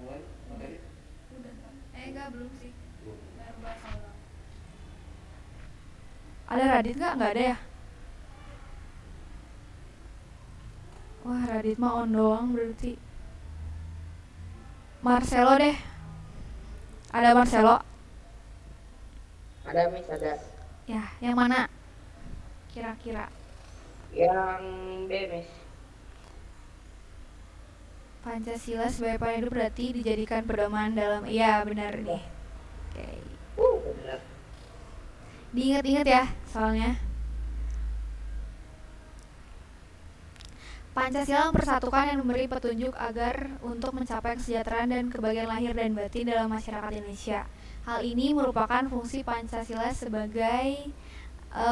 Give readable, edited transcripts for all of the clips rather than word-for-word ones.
Udah. Enggak, belum sih. Baru bahas doang. Ada Radit nggak? Nggak ada ya? Wah, Radit mah on doang berarti. Marcelo deh. Ada Marcelo. Ada Miss, ada. Ya, yang mana? Kira-kira. Yang B Miss. Pancasila sebagai pola hidup berarti dijadikan pedoman dalam. Iya, benar nih. Oke. Benar. Diingat-ingat ya, soalnya. Pancasila mempersatukan dan memberi petunjuk agar untuk mencapai kesejahteraan dan kebahagiaan lahir dan batin dalam masyarakat Indonesia. Hal ini merupakan fungsi Pancasila sebagai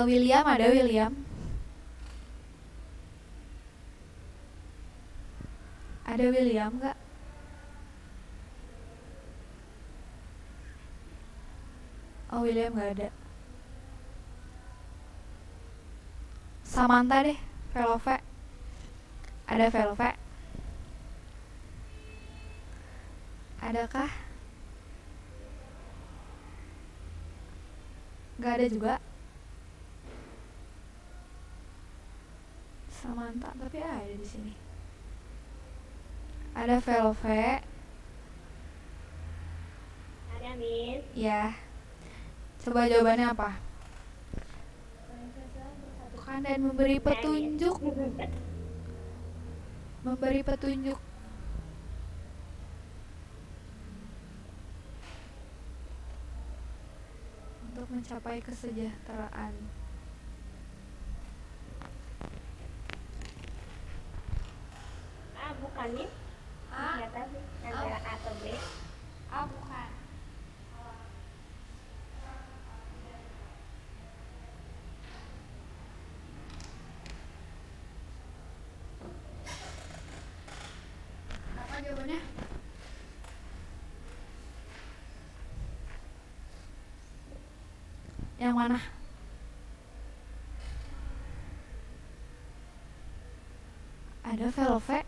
William, ada William? Ada William nggak? Oh, William nggak ada. Samantha deh, Velove. Ada Velve? Adakah? Nggak ada juga. Samantha, tapi ada di sini. Ada Velve. Ada Miss. Ya. Coba jawabannya apa? Mempersatukan dan memberi petunjuk. Memberi petunjuk. Untuk mencapai kesejahteraan. Bukan Miss. Nggak tahu Miss. Antara A atau B. Bukan. Apa jawabannya? Yang mana? Ada Velve.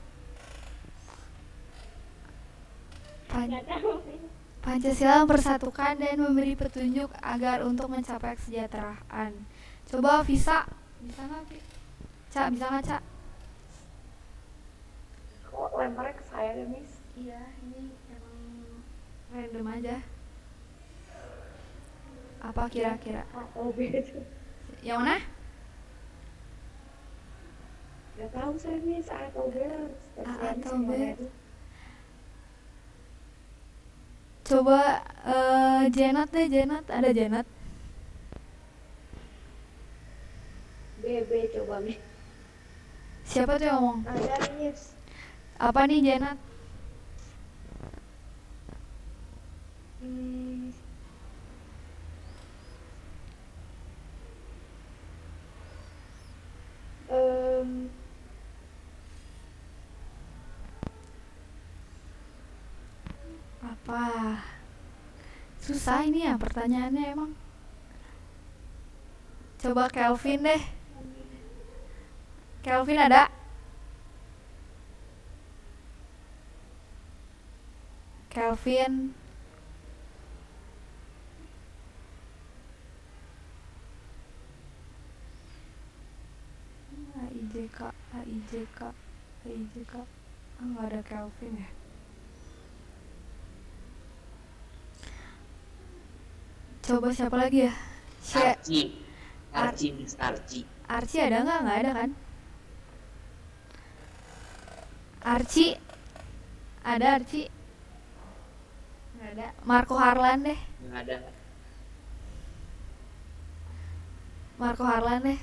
Nggak tahu Miss. Pancasila mempersatukan dan memberi petunjuk agar untuk mencapai kesejahteraan. Coba Visa, bisa nggak? Cak, bisa nggak Cak? Kok lemparnya ke saya deh Miss? Iya, ini emang random aja. Apa kira-kira? A atau B itu? Yang mana? Gak tahu saya Miss, A atau B. A atau B? Coba Janet deh, Janet. Ada Janet? B coba Miss. Siapa tuh yang ngomong? Ada Miss. Apa nih Janet? Apa? Susah ini ya pertanyaannya emang. Coba Kelvin deh. Kelvin ada? Kelvin. AIJK, AIJK, AIJK. Nggak ada Kelvin ya. Coba siapa lagi ya? Miss Archie. Archie ada nggak? Nggak ada kan? Archie ada Archie? Nggak ada. Marco Harlan deh. Nggak ada. Marco Harlan deh.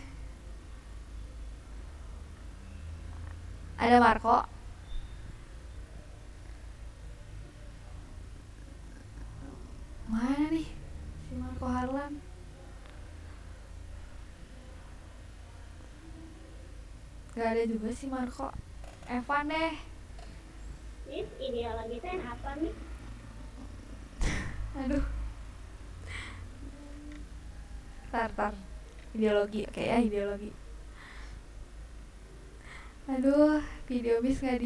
Ada Marco? Mana nih si Marco Harlan? Gak ada juga si Marco. Evan deh. Miss, ideologi itu yang apa Miss? Aduh. Tar. Ideologi, oke ya ideologi. Aduh, video bis nggak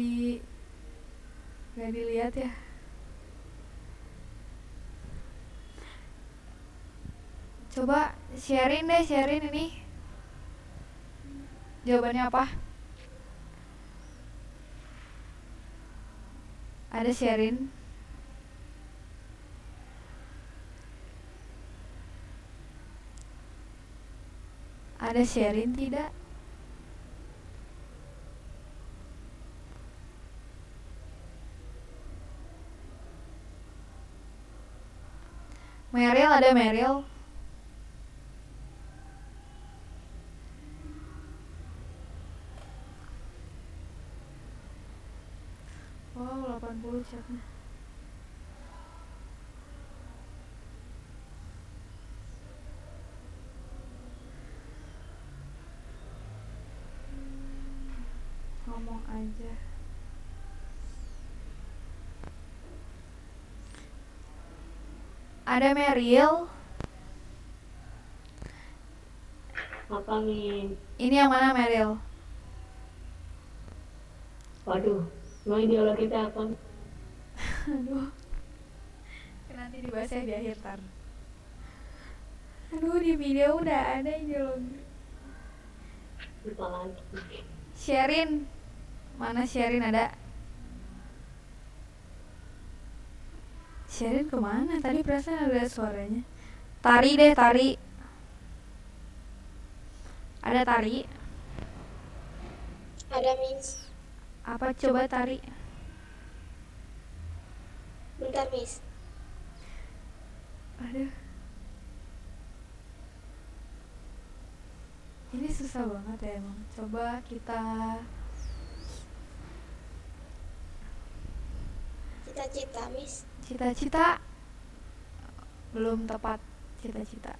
dilihat ya. Coba sharing deh, sharing ini. Jawabannya apa? Ada sharing? Ada sharing tidak? Meryl, ada Meryl? Wow, 80 chatnya. Ngomong aja. Ada Meryl? Apa nih? Ini yang mana Meryl? Waduh, mau ideologi kita apa? Aduh, nanti dibahas ya di akhir tar. Aduh, di video udah ada ideologi. Lupa lagi. Sherin, mana Sherin ada? Sherin kemana? Tadi perasaan ada suaranya. Tari deh, Tari. Ada Tari? Ada Miss. Apa coba Tari? Bentar Miss. Aduh. Ini susah banget ya emang. Coba kita Cita-cita Miss. cita-cita. Belum tepat cita-cita.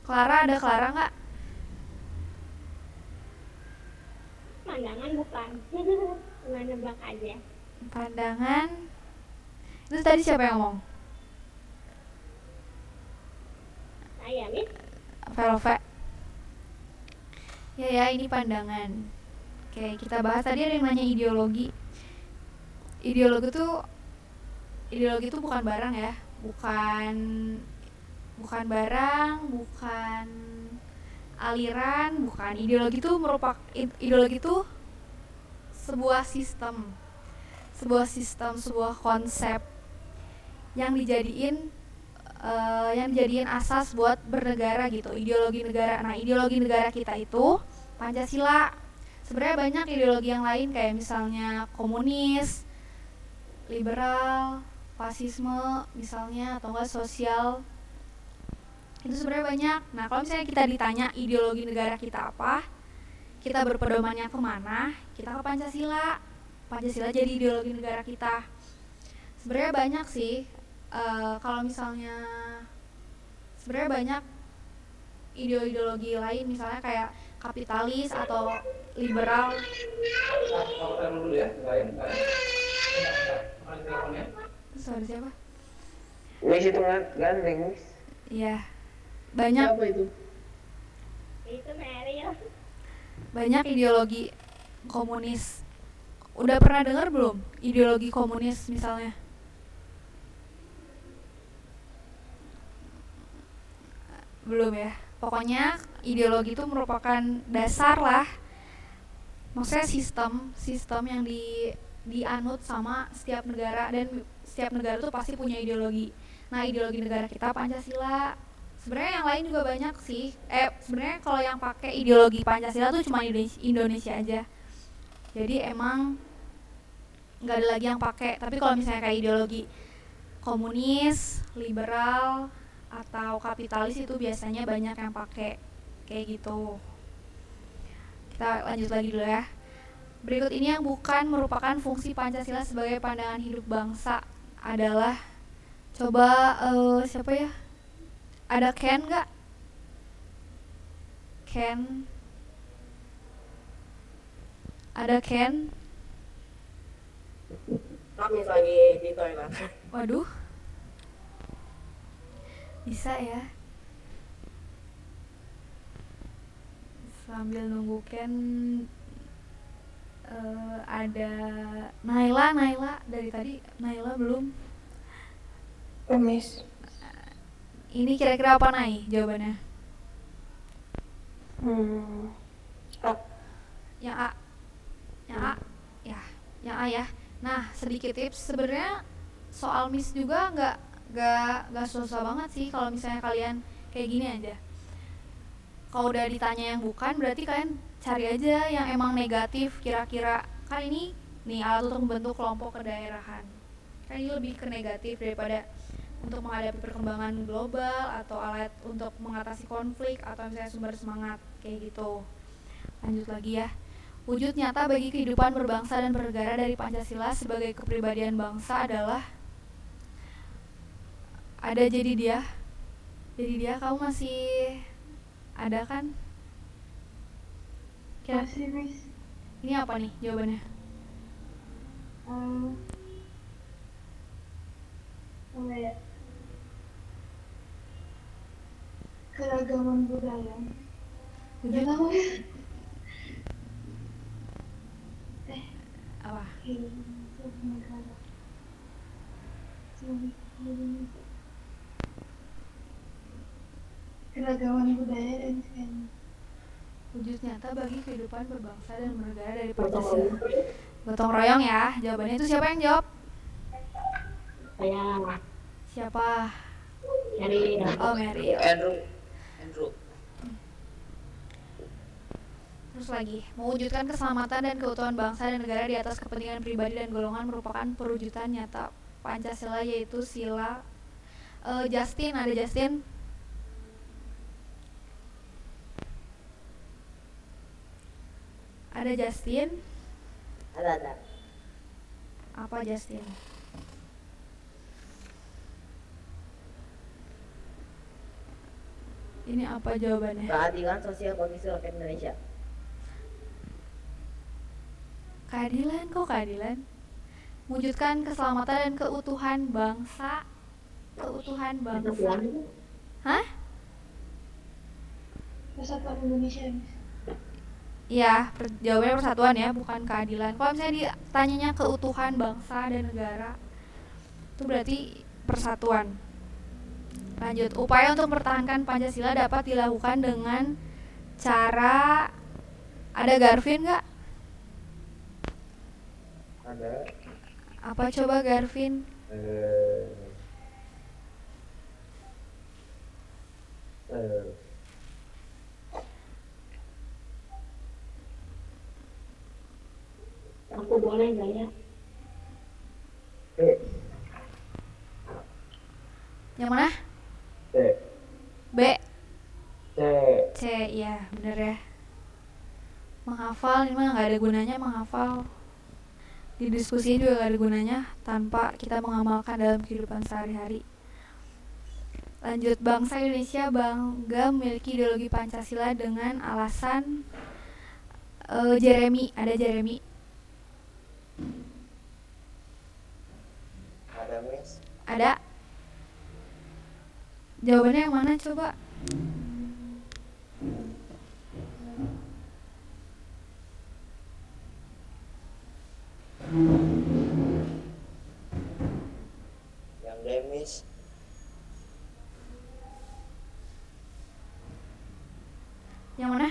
Clara, ada Clara nggak? Pandangan bukan. Cuma nebak aja. Pandangan. Itu tadi siapa yang ngomong? Saya Miss. Velvet. Ya, ini pandangan. Oke, kita bahas tadi ada yang nanya ideologi. Ideologi tuh bukan barang ya, bukan barang, bukan aliran, bukan. Ideologi itu sebuah sistem, sebuah konsep yang dijadiin asas buat bernegara gitu, ideologi negara. Nah, ideologi negara kita itu Pancasila. Sebenarnya banyak ideologi yang lain kayak misalnya komunis, liberal, fasisme misalnya, atau enggak sosial. Itu sebenarnya banyak. Nah, kalau misalnya kita ditanya ideologi negara kita apa, kita berpedomannya kemana, kita ke Pancasila. Pancasila jadi ideologi negara kita. Sebenarnya banyak sih. Kalau misalnya sebenarnya banyak ideologi lain, misalnya kayak kapitalis atau liberal. Suara siapa? Miss itu ganteng, Miss. Iya, banyak. Apa itu? Itu Meryl. Banyak ideologi komunis. Udah pernah dengar belum ideologi komunis misalnya? Belum ya. Pokoknya ideologi itu merupakan dasar lah. Maksudnya sistem yang dianut sama setiap negara, dan setiap negara tuh pasti punya ideologi. Nah, ideologi negara kita Pancasila. Sebenarnya yang lain juga banyak sih. Sebenarnya kalau yang pakai ideologi Pancasila tuh cuma Indonesia aja. Jadi emang nggak ada lagi yang pakai. Tapi kalau misalnya kayak ideologi komunis, liberal, atau kapitalis itu biasanya banyak yang pakai kayak gitu. Kita lanjut lagi dulu ya. Berikut ini yang bukan merupakan fungsi Pancasila sebagai pandangan hidup bangsa adalah, coba siapa ya? Ada Ken nggak? Ken? Ada Ken? Kami lagi di toilet. Waduh. Bisa ya. Sambil nunggu Ken, ada Naila dari tadi. Naila belum. Oh, Miss. Ini kira-kira apa Nay jawabannya? A. Yang A. Yang A. Ya, yang A ya. Nah, sedikit tips sebenarnya soal Miss juga nggak susah banget sih kalau misalnya kalian kayak gini aja. Kalau udah ditanya yang bukan, berarti kalian cari aja yang emang negatif kira-kira. Kan ini nih alat untuk membentuk kelompok kedaerahan. Kan ini lebih ke negatif daripada untuk menghadapi perkembangan global atau alat untuk mengatasi konflik atau misalnya sumber semangat kayak gitu. Lanjut lagi ya. Wujud nyata bagi kehidupan berbangsa dan bernegara dari Pancasila sebagai kepribadian bangsa adalah ada jadi dia. Jadi dia kamu masih ada kan? Masih, Miss. Ini apa nih jawabannya? Apa ya? Keragaman budaya. Wujud Gak tahu ya. apa? Keragaman budaya dan sekalian. Wujud nyata bagi kehidupan berbangsa dan bernegara dari Pancasila. Gotong royong ya. Jawabannya itu siapa yang jawab? Saya Siapa? dari Oh, Mary. Andrew. Terus lagi, mewujudkan keselamatan dan keutuhan bangsa dan negara di atas kepentingan pribadi dan golongan merupakan perwujudan nyata Pancasila, yaitu sila. Justin, ada Justin? Ada Justin? Ada. Apa Justin? Ini apa jawabannya? Keadilan sosial bagi seluruh rakyat Indonesia. Keadilan, kok keadilan? Mewujudkan keselamatan dan keutuhan bangsa. Keutuhan bangsa. Hah? Persatuan Indonesia, Miss. Iya, jawabannya persatuan ya, bukan keadilan. Kalau misalnya ditanyanya keutuhan bangsa dan negara, itu berarti persatuan. Lanjut, upaya untuk mempertahankan Pancasila dapat dilakukan dengan cara. Ada Garvin nggak? Ada. Apa coba Garvin? aku boleh nggak ya? Yang mana? C. B. C. C, iya bener ya. Menghafal ini mah nggak ada gunanya menghafal. Di diskusi juga gak ada gunanya tanpa kita mengamalkan dalam kehidupan sehari-hari. Lanjut, bangsa Indonesia bangga memiliki ideologi Pancasila dengan alasan Jeremy, ada Jeremy. Ada, Miss. Ada. Jawabannya yang mana coba? Yang D, Miss. Yang mana?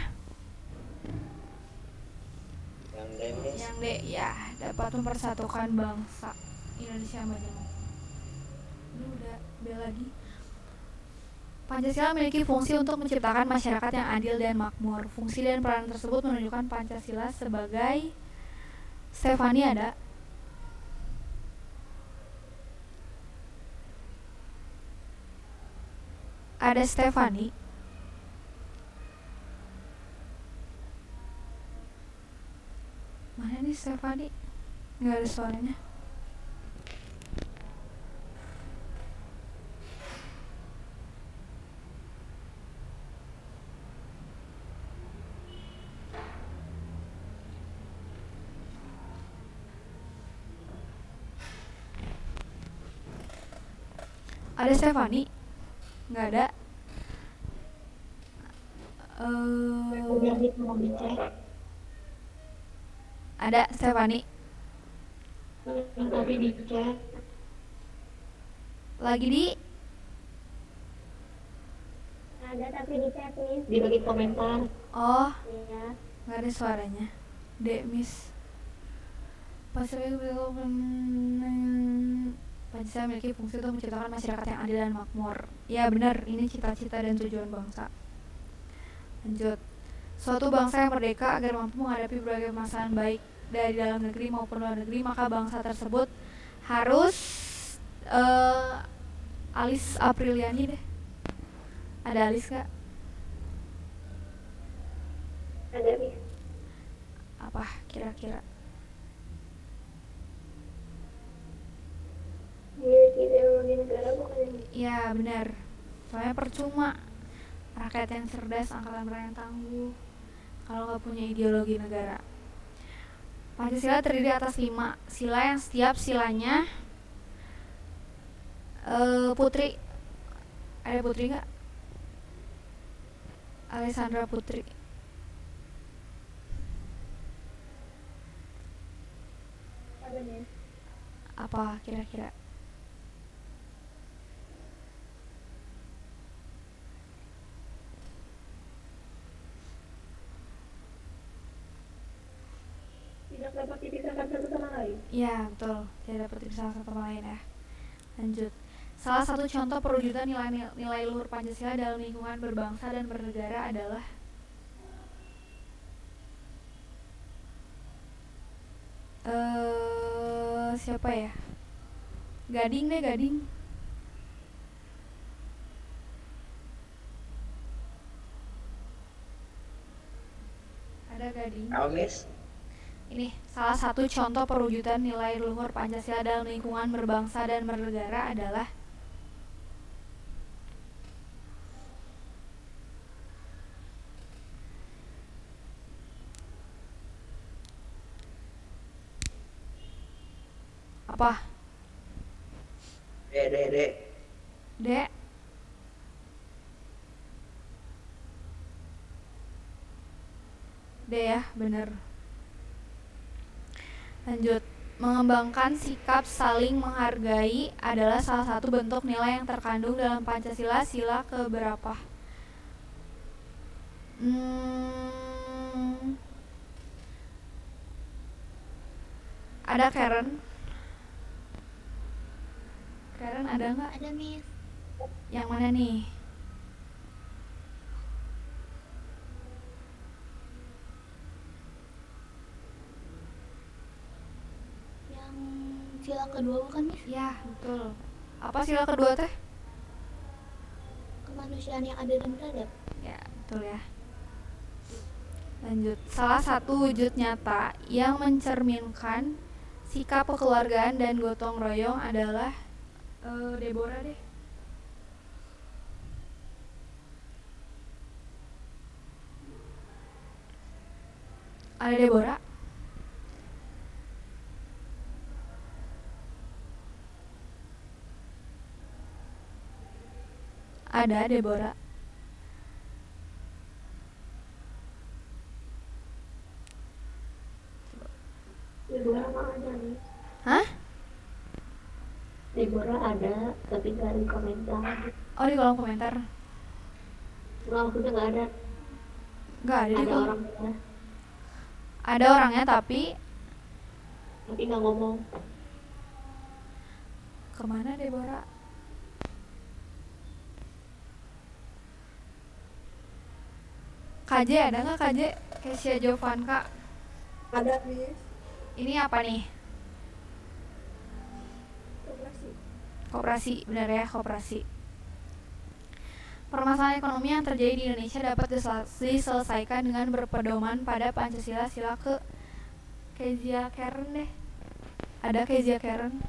Yang D, Miss. Yang D, ya, dapat mempersatukan bangsa Indonesia maju. Ini udah B lagi. Pancasila memiliki fungsi untuk menciptakan masyarakat yang adil dan makmur. Fungsi dan peran tersebut menunjukkan Pancasila sebagai. Stefani ada? Ada Stefani? Mana nih Stefani? Nggak ada suaranya. Ada Stefani? Nggak ada. Udah mau dicek. Ada Stefani? Tadi dicek. Lagi di Ada tapi di chat Miss. Di bagian komentar. Oh, Iya. nggak ada suaranya. Miss. Pancasila memiliki fungsi untuk menciptakan masyarakat yang adil dan makmur. Ya benar, ini cita-cita dan tujuan bangsa. Lanjut. Suatu bangsa yang merdeka agar mampu menghadapi berbagai masalah baik dari dalam negeri maupun luar negeri, maka bangsa tersebut harus Alis Apriliani deh. Ada Alis gak? Ada Miss. Apa kira-kira? Memiliki ideologi negara bukan yang Ya benar. Soalnya percuma rakyat yang cerdas, angkatan perang yang tangguh kalau nggak punya ideologi negara. Pancasila terdiri atas 5 sila yang setiap silanya Putri. Ada Putri nggak? Alessandra Putri. ada Miss. Apa kira-kira? Tidak dapat dipisahkan satu sama lain. Ya betul, tidak dapat dipisahkan satu sama lain ya. Lanjut. Salah satu contoh perwujudan nilai luhur Pancasila dalam lingkungan berbangsa dan bernegara adalah siapa ya? Gading deh, Gading. Ada Gading. Apa Miss? Ini salah satu contoh perwujudan nilai luhur Pancasila dalam lingkungan berbangsa dan bernegara adalah apa? Dek. Dek. Dek ya, bener. Lanjut. Mengembangkan sikap saling menghargai adalah salah satu bentuk nilai yang terkandung dalam Pancasila. Sila keberapa? Ada Karen? Karen ada nggak? Ada Miss. Yang mana nih? Yang sila kedua bukan Miss? Ya, betul. Apa sila kedua teh? Kemanusiaan yang adil dan beradab. Ya, betul ya. Lanjut. Salah satu wujud nyata yang mencerminkan sikap kekeluargaan dan gotong royong adalah Deborah deh. Ada Deborah? Ada Deborah. Deborah mah ada nih. Hah? Deborah ada, tapi nggak di komentar. Oh, di kolom komentar. Nggak, maksudnya nggak ada. Nggak ada di Ada kolom. orangnya, Ada orangnya tapi tapi nggak ngomong. kemana Deborah? KJ ada nggak KJ? Kesia Jovanka. Ada Miss. Ini apa nih? Koperasi, benar ya, koperasi. Permasalahan ekonomi yang terjadi di Indonesia dapat diselesaikan dengan berpedoman pada Pancasila. Sila ke Kezia Karen deh. Ada Kezia Karen?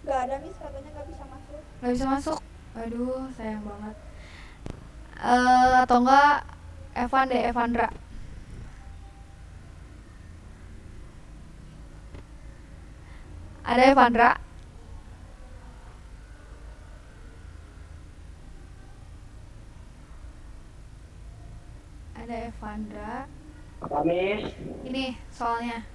Gak ada Miss, katanya gak bisa masuk. Gak bisa masuk. Aduh, sayang banget. Atau enggak Evan deh, Evandra. Ada Evandra? Ada Evandra. Apa Miss? Ini soalnya.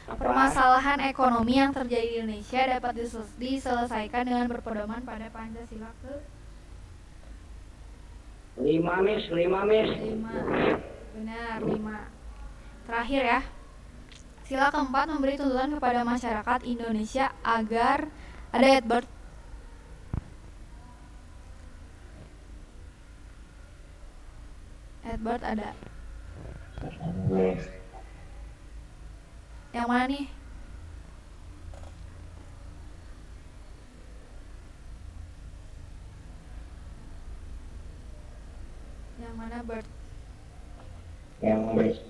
Apa? Permasalahan ekonomi yang terjadi di Indonesia dapat diselesaikan dengan berpedoman pada Pancasila ke 5 Miss, 5 Miss. 5. Benar, 5. Terakhir ya. Sila keempat memberi tuntutan kepada masyarakat Indonesia agar ada Edward. Edward ada. Yang mana nih? Yang mana Bert? Yang Miss.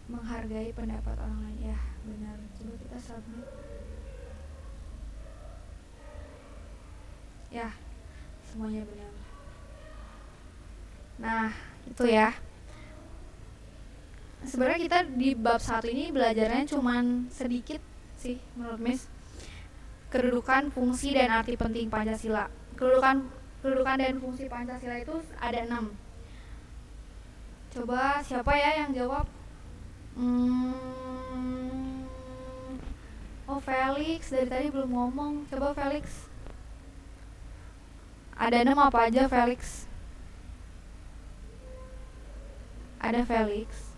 Menghargai pendapat orang lain. Ya, benar. Coba kita submit. Ya, semuanya benar. Nah, itu ya. Sebenarnya kita di bab 1 ini belajarnya cuman sedikit sih menurut Miss. Kedudukan, fungsi, dan arti penting Pancasila. Kedudukan dan fungsi Pancasila itu ada 6. Coba siapa ya yang jawab? Oh, Felix dari tadi belum ngomong. Coba Felix. Ada 6 apa aja Felix? Ada Felix.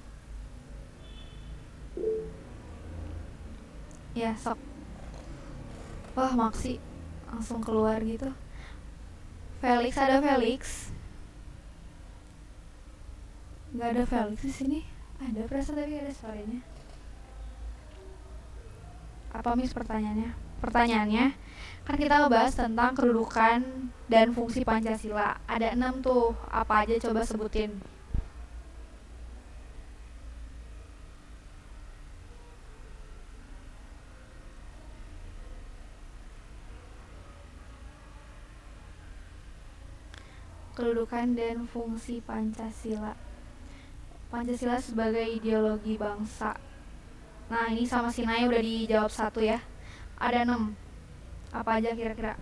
Ya, sok. Wah, Maksi langsung keluar gitu. Felix, ada Felix? Gak ada Felix di sini. Ada perasaan tapi ada suaranya. Apa Miss pertanyaannya? Pertanyaannya kan kita ngebahas tentang kedudukan dan fungsi Pancasila. Ada 6 tuh. Apa aja coba sebutin. Kedudukan dan fungsi Pancasila. Pancasila sebagai ideologi bangsa. Nah, ini sama si Naya udah dijawab 1 ya. Ada 6. Apa aja kira-kira?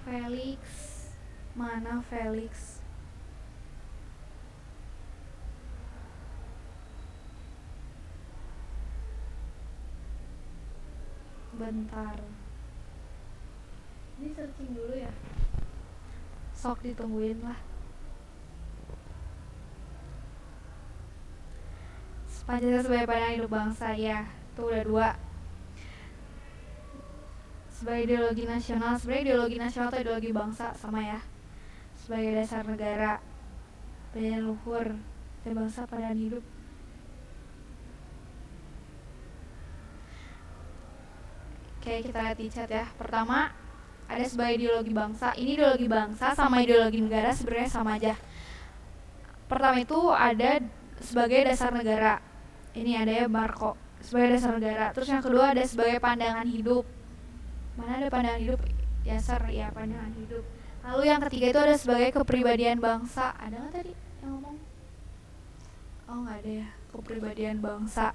Felix. Mana Felix? Bentar. Ini searching dulu ya. Sok ditungguin lah. Pancasila sebagai pandangan hidup bangsa, ya, itu udah 2. Sebagai ideologi nasional, sebenarnya ideologi nasional atau ideologi bangsa sama ya. Sebagai dasar negara, pendidikan luhur dan bangsa pandangan hidup. Oke, kita lihat di chat ya. Pertama, ada sebagai ideologi bangsa. Ini ideologi bangsa sama ideologi negara sebenarnya sama aja. Pertama itu ada sebagai dasar negara. Ini ada ya Marco, sebagai dasar negara. Terus yang kedua ada sebagai pandangan hidup. Mana ada pandangan hidup? Dasar ya, pandangan hidup. Lalu yang ketiga itu ada sebagai kepribadian bangsa. Ada nggak tadi yang ngomong? Oh, nggak ada ya, kepribadian bangsa.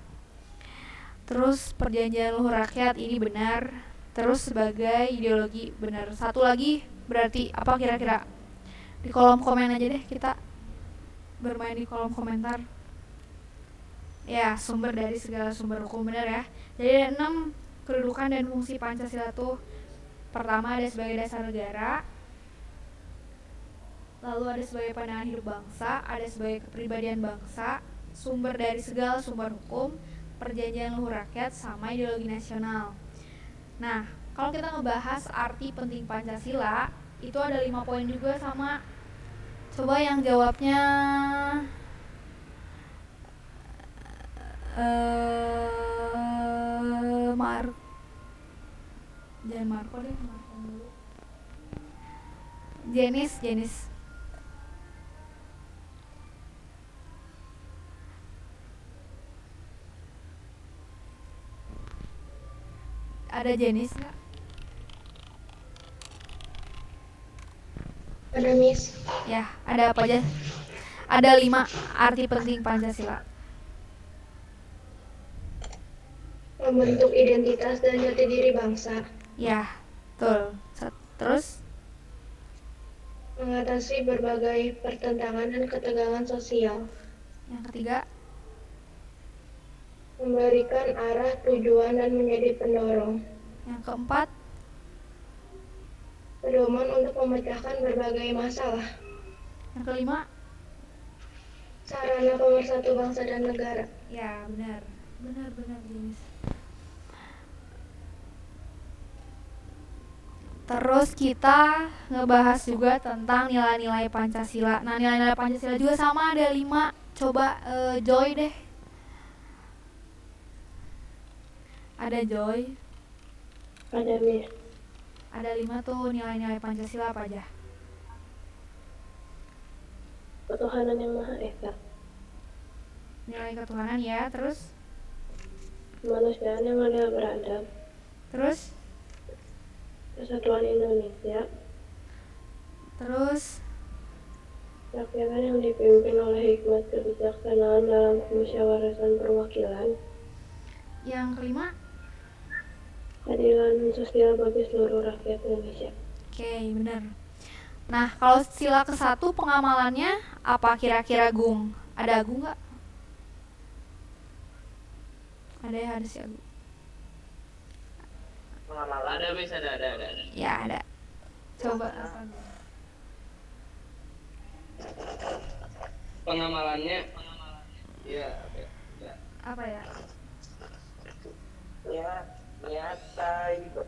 Terus perjanjian luhur rakyat, ini benar. Terus sebagai ideologi, benar. Satu lagi berarti apa kira-kira? Di kolom komen aja deh, kita bermain di kolom komentar. Ya, sumber dari segala sumber hukum, benar ya. Jadi ada 6 kedudukan dan fungsi Pancasila tuh. Pertama ada sebagai dasar negara, lalu ada sebagai pandangan hidup bangsa, ada sebagai kepribadian bangsa, sumber dari segala sumber hukum, perjanjian luhur rakyat, sama ideologi nasional. Nah, kalau kita ngebahas arti penting Pancasila, itu ada 5 poin juga sama. Coba yang jawabnya jangan Marco deh, Marco dulu. Jenis. Ada Jenis nggak? Ada Miss. Ya, ada apa aja? Ada 5 arti penting Pancasila. Membentuk identitas dan jati diri bangsa. Ya, betul. Terus Mengatasi berbagai pertentangan dan ketegangan sosial. yang ketiga, Memberikan arah, tujuan, dan menjadi pendorong. yang keempat, pedoman untuk memecahkan berbagai masalah, Yang kelima, sarana pemersatu bangsa dan negara. ya benar, benar James. Terus kita ngebahas juga tentang nilai-nilai Pancasila. Nah, nilai-nilai Pancasila juga sama ada 5. Coba Joy deh. Ada Joy. Ada Miss. Ada 5 tuh nilai-nilai Pancasila apa aja? Ketuhanan yang Maha Esa, Nilai ketuhanan ya, terus kemanusiaan yang adil beradab, terus kesatuan Indonesia, terus rakyat yang dipimpin oleh hikmat kebijaksanaan dalam musyawaratan perwakilan, yang kelima. keadilan sosial bagi seluruh rakyat Indonesia. Oke, benar. Nah, kalau sila ke-1 pengamalannya apa kira-kira, Gung? Ada Agung nggak? Ada ya, ada si Agung. Pengamalan. Ada Miss, ada. Ya, ada. Coba apa, Gung? Pengamalannya ya Apa ya? Nyata gitu.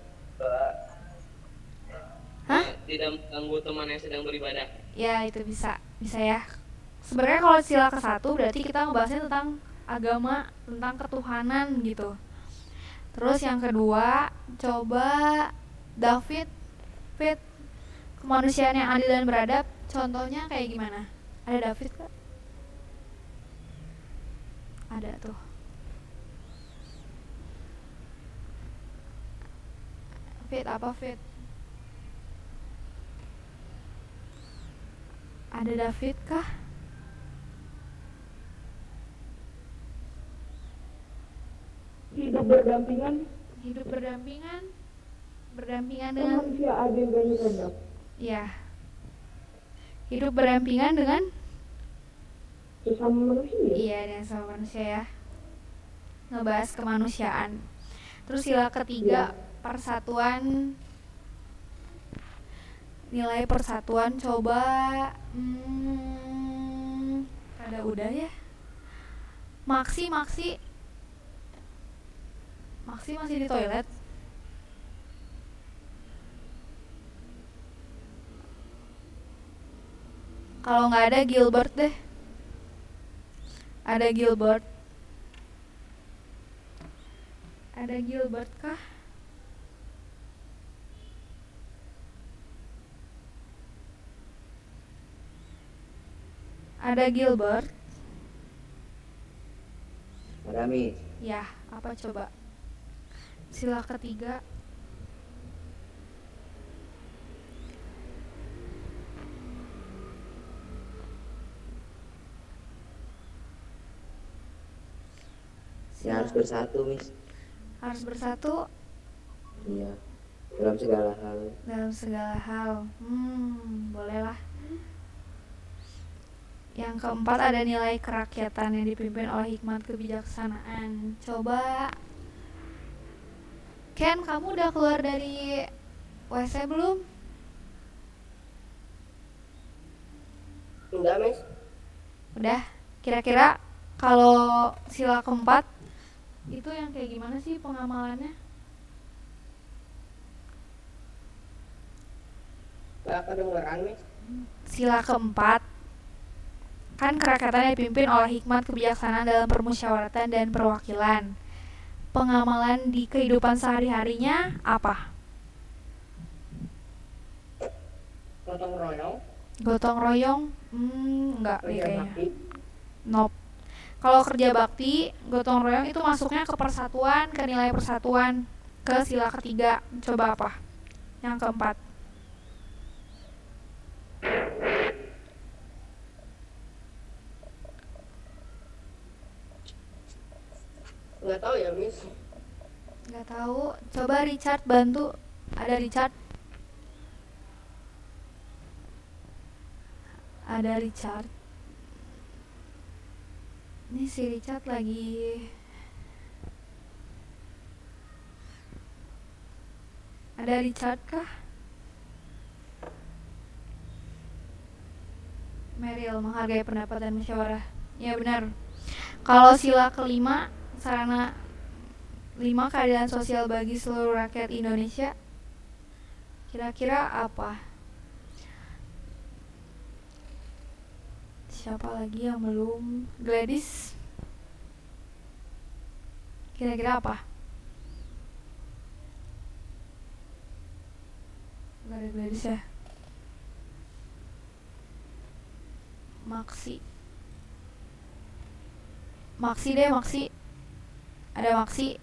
Hah? tidak mengganggu teman yang sedang beribadah. Ya, itu bisa ya. Sebenarnya kalau sila ke-1 berarti kita ngebahasnya tentang agama, tentang ketuhanan gitu. Terus yang kedua, coba David, Fit, kemanusiaan yang adil dan beradab, contohnya kayak gimana? Ada David kak? Ada tuh. Fit apa Fit? Ada David kah? Hidup berdampingan, Hidup berdampingan dengan manusia adil dan beradab. ya. Hidup berdampingan dengan Sesama manusia. iya, dengan sama manusia ya. Ngebahas kemanusiaan. Terus sila ketiga, persatuan. Nilai persatuan coba ada udah ya. Maksi masih di toilet. Kalau nggak ada Gilbert deh. Ada Gilbert. Ada Gilbert kah? Ada Gilbert. Ada Miss. Ya, apa coba? Sila ketiga. Ya harus bersatu, Miss. Harus bersatu Iya. Dalam segala hal. dalam segala hal. Bolehlah. Yang keempat ada nilai kerakyatan yang dipimpin oleh hikmat kebijaksanaan. Coba Ken, kamu udah keluar dari WC belum? Enggak, Miss. Udah. Kira-kira kalau sila keempat itu yang kayak gimana sih pengamalannya? Gak kedengeran, Miss. Sila keempat kan kerakyatan dipimpin oleh hikmat kebijaksanaan dalam permusyawaratan dan perwakilan. Pengamalan di kehidupan sehari-harinya apa? Gotong royong. Gotong royong? Enggak deh Kerja kayaknya. bakti. Nope. Kalau kerja bakti, gotong royong itu masuknya ke persatuan, ke nilai persatuan, ke sila ketiga. Coba apa? Yang keempat. Nggak tahu ya, Miss. Nggak tahu. Coba Richard bantu. Ada Richard? Ada Richard. Ini si Richard lagi. Ada Richard kah? Meril, menghargai pendapat dan musyawarah. Ya benar. Kalau sila kelima, sarana 5 keadilan sosial bagi seluruh rakyat Indonesia, kira-kira apa? Siapa lagi yang belum? Gladys, kira-kira apa? Gak ada Gladys ya. Maksi deh, Maksi. Ada Maksi.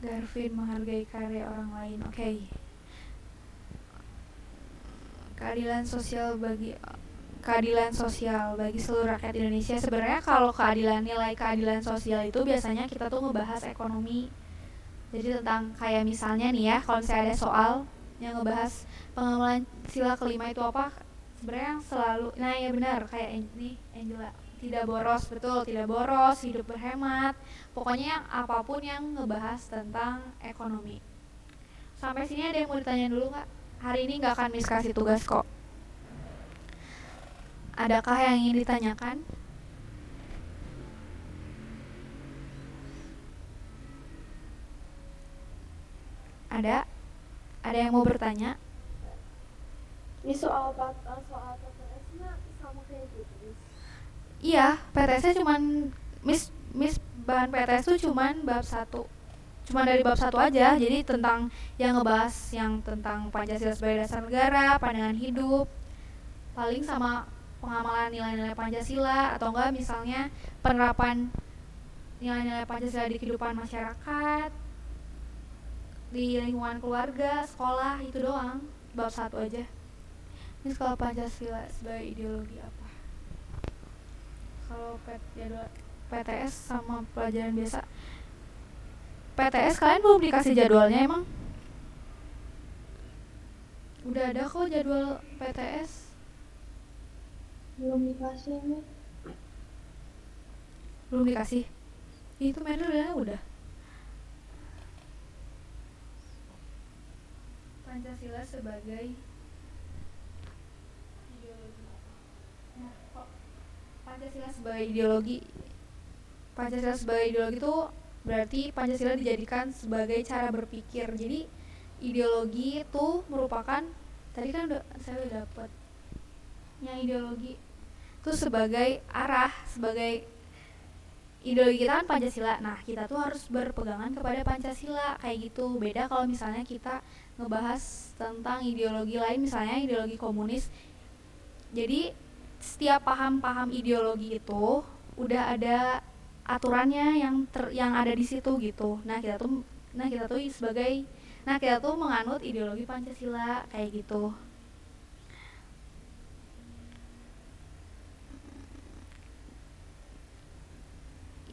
Garvin, menghargai karya orang lain. Oke. Keadilan sosial bagi seluruh rakyat Indonesia. Sebenarnya kalau nilai keadilan sosial itu biasanya kita tuh ngebahas ekonomi. Jadi tentang kayak misalnya nih ya, kalau misalnya ada soal yang ngebahas pengawalan sila kelima itu apa, sebenarnya yang selalu, nah ya benar, kayak ini Angela, tidak boros, betul, tidak boros, hidup berhemat, pokoknya apapun yang ngebahas tentang ekonomi. Sampai sini ada yang mau ditanya dulu nggak? Hari ini nggak akan Miss kasih tugas kok. Adakah yang ingin ditanyakan? Ada yang mau bertanya? Ini soal PTS-nya sama kayak gitu, Miss. Iya, PTS-nya cuman Miss bahan PTS tuh cuman bab 1. Cuma dari bab 1 aja. Jadi tentang yang ngebahas yang tentang Pancasila sebagai dasar negara, pandangan hidup, paling sama pengamalan nilai-nilai Pancasila, atau enggak misalnya penerapan nilai-nilai Pancasila di kehidupan masyarakat, di lingkungan keluarga, sekolah, itu doang. Bab 1 aja. Ini kalau Pancasila sebagai ideologi apa? Kalau PTS sama pelajaran biasa, PTS kalian belum dikasih jadwalnya emang? Udah ada kok jadwal PTS. Belum dikasih nih. Belum dikasih. Itu Meril udah. Pancasila sebagai ideologi. Nah, kok Pancasila sebagai ideologi? Pancasila sebagai ideologi itu berarti Pancasila dijadikan sebagai cara berpikir. Jadi ideologi itu merupakan, tadi kan saya udah dapet yang ideologi itu sebagai arah, sebagai ideologi kita kan Pancasila. Nah, kita tuh harus berpegangan kepada Pancasila kayak gitu. Beda kalau misalnya kita ngebahas tentang ideologi lain, misalnya ideologi komunis. Jadi setiap paham-paham ideologi itu udah ada aturannya yang ada di situ gitu. Kita tuh menganut ideologi Pancasila kayak gitu.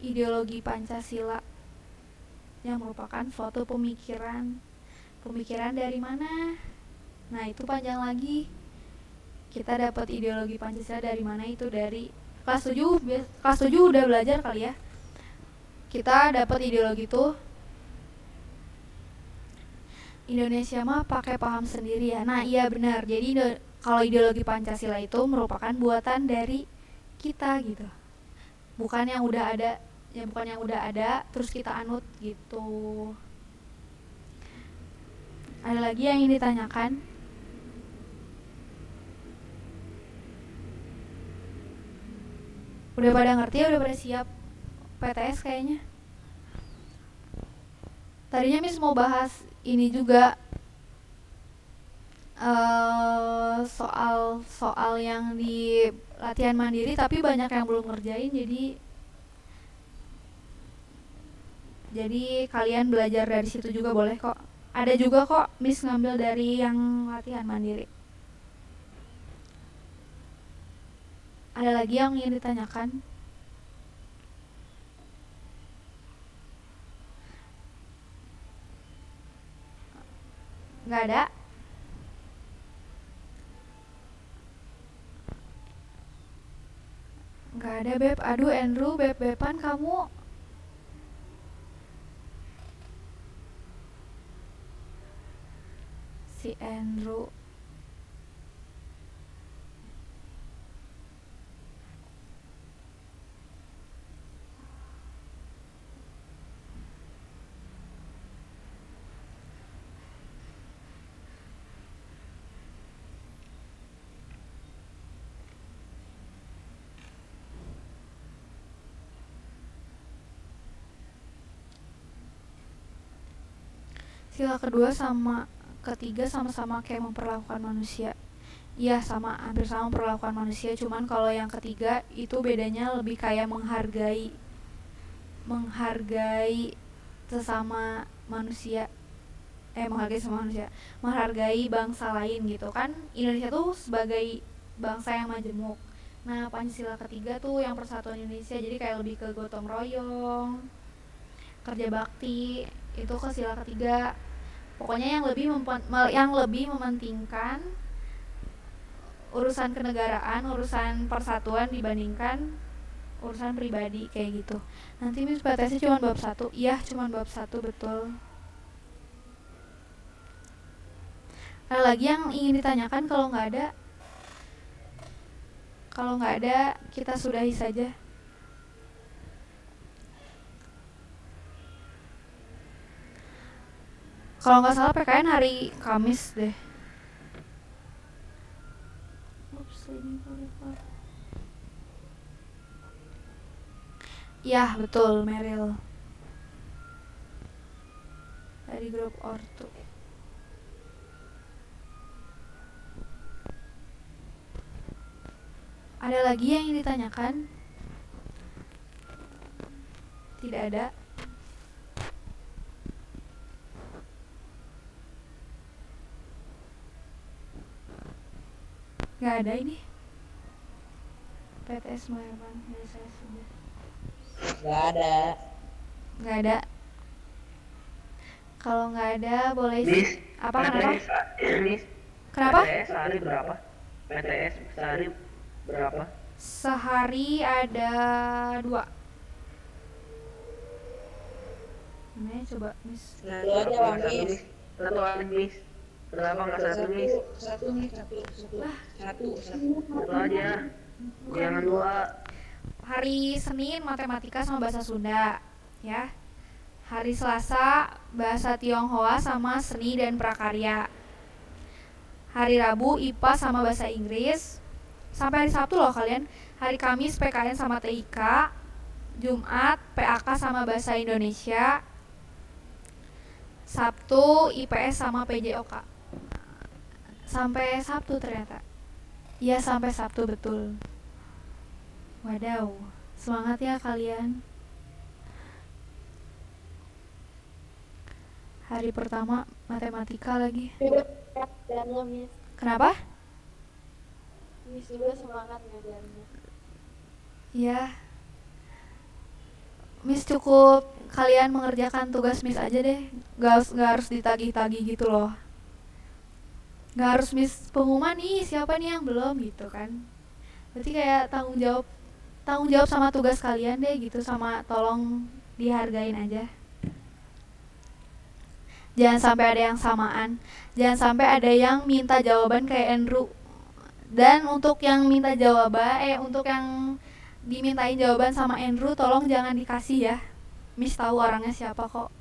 Ideologi Pancasila yang merupakan suatu pemikiran dari mana? Nah, itu panjang lagi. Kita dapat ideologi Pancasila dari mana? Itu dari kelas 7 udah belajar kali ya. Kita dapat ideologi itu, Indonesia mah pakai paham sendiri ya. Nah, iya benar. Jadi kalau ideologi Pancasila itu merupakan buatan dari kita gitu. Bukan yang udah ada terus kita anut gitu. Ada lagi yang ingin ditanyakan? Udah pada ngerti ya, udah pada siap PTS kayaknya. Tadinya Miss mau bahas ini juga, soal yang di latihan mandiri, tapi banyak yang belum ngerjain, jadi kalian belajar dari situ juga boleh kok. Ada juga kok Miss ngambil dari yang latihan mandiri. Ada lagi yang ingin ditanyakan? Nggak ada? Nggak ada Beb, aduh Andrew, beb-beban kamu. Si Andrew. Sila kedua sama ketiga sama-sama kayak memperlakukan manusia. Iya, sama, hampir sama memperlakukan manusia, cuman kalau yang ketiga itu bedanya lebih kayak menghargai sesama manusia. Menghargai sama manusia, menghargai bangsa lain gitu kan. Indonesia tuh sebagai bangsa yang majemuk. Nah, Pancasila ketiga tuh yang persatuan Indonesia, jadi kayak lebih ke gotong royong, kerja bakti, itu ke sila ketiga. Pokoknya yang lebih mementingkan urusan kenegaraan, urusan persatuan dibandingkan urusan pribadi kayak gitu. Nanti Miss PTS cuma bab 1. Iya, cuma bab 1, betul. Ada lagi yang ingin ditanyakan? Kalau nggak ada kita sudahi saja. Kalau nggak salah PKN hari Kamis deh. Ya betul, Meryl dari grup ortu. Ada lagi yang ingin ditanyakan? Tidak ada. Nggak ada ini. PTS Mayapan dari saya sudah. Nggak ada. Kalau nggak ada boleh. Miss, Apa kenapa? Miss, Kenapa? PTS sehari berapa? PTS sehari berapa? Sehari ada 2. Gimana coba, Miss? Satu aja lah, Miss. Satu aja, Miss. Kenapa nggak satu, Miss? Satu nih, satu. Satu aja. Jangan 2. Hari Senin matematika sama bahasa Sunda, ya. Hari Selasa bahasa Tionghoa sama seni dan prakarya. Hari Rabu IPA sama bahasa Inggris. Sampai hari Sabtu loh kalian. Hari Kamis PKN sama TIK. Jumat PAK sama bahasa Indonesia. Sabtu IPS sama PJOK. Sampai Sabtu ternyata. Iya, sampai Sabtu betul. Wadaw, semangat ya kalian. Hari pertama matematika lagi. Ngajarnya Miss. Kenapa? Miss juga semangat ngajarnya. Ya, Miss cukup kalian mengerjakan tugas Miss aja deh. Gak harus ditagih-tagih gitu loh. Gak harus Miss pengumuman nih siapa nih yang belum gitu kan. Berarti kayak tanggung jawab sama tugas kalian deh gitu, sama tolong dihargain aja. Jangan sampai ada yang samaan. Jangan sampai ada yang minta jawaban kayak Andrew. Dan untuk yang minta untuk yang dimintain jawaban sama Andrew, tolong jangan dikasih ya. Miss tahu orangnya siapa kok.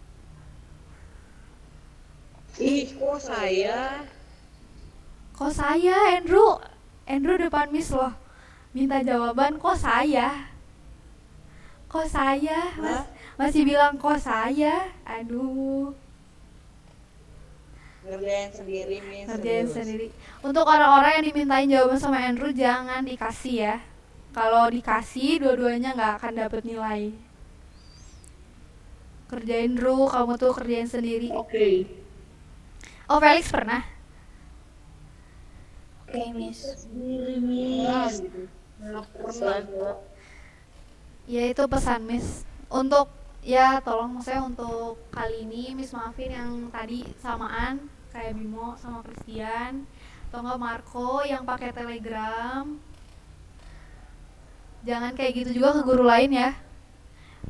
Ih, kok saya? Andrew depan Miss loh. Minta jawaban kok saya? Masih bilang kok saya? Aduh. Ngerjain sendiri, Miss. Ngerjain sendiri. Untuk orang-orang yang dimintain jawaban sama Andrew, jangan dikasih ya. Kalau dikasih, dua-duanya nggak akan dapet nilai. Kerjain Drew, kamu tuh kerjain sendiri. Oke. Oh, Felix pernah? Oke, Miss. Ya itu pesan Miss. Untuk ya tolong saya untuk kali ini Miss maafin yang tadi samaan kayak Bimo sama Christian atau enggak Marco yang pakai Telegram. Jangan kayak gitu juga ke guru lain ya.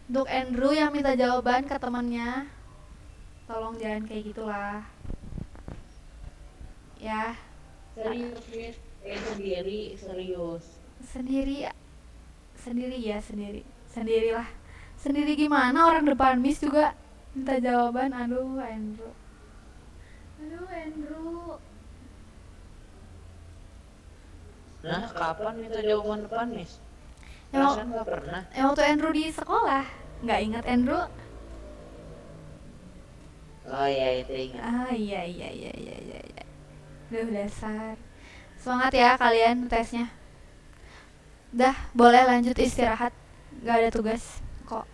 Untuk Andrew yang minta jawaban ke temannya, tolong jangan kayak gitulah. Ya, Serius, Miss. Sendiri, serius. sendiri ya, sendirilah. Sendiri gimana, orang depan Miss juga minta jawaban. Aduh Andrew. Nah, kapan minta jawaban depan, Miss? Emang, Perasaan nggak pernah. waktu Andrew di sekolah, nggak ingat Andrew? Oh iya, itu ingat. Iya. Duh, dasar. Semangat ya kalian tesnya. Dah, boleh lanjut istirahat. Gak ada tugas kok.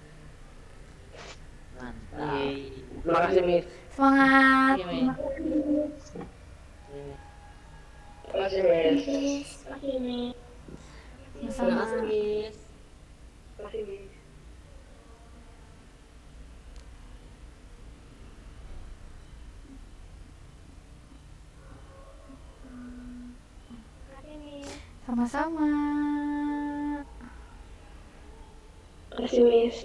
Mantap. Terima kasih, Miss. Semangat. Iya, Miss. Terima kasih, Miss. Oke nih. Sama. Miss. Terima kasih, Miss. Oke nih. Sama-sama. Terima kasih, Miss.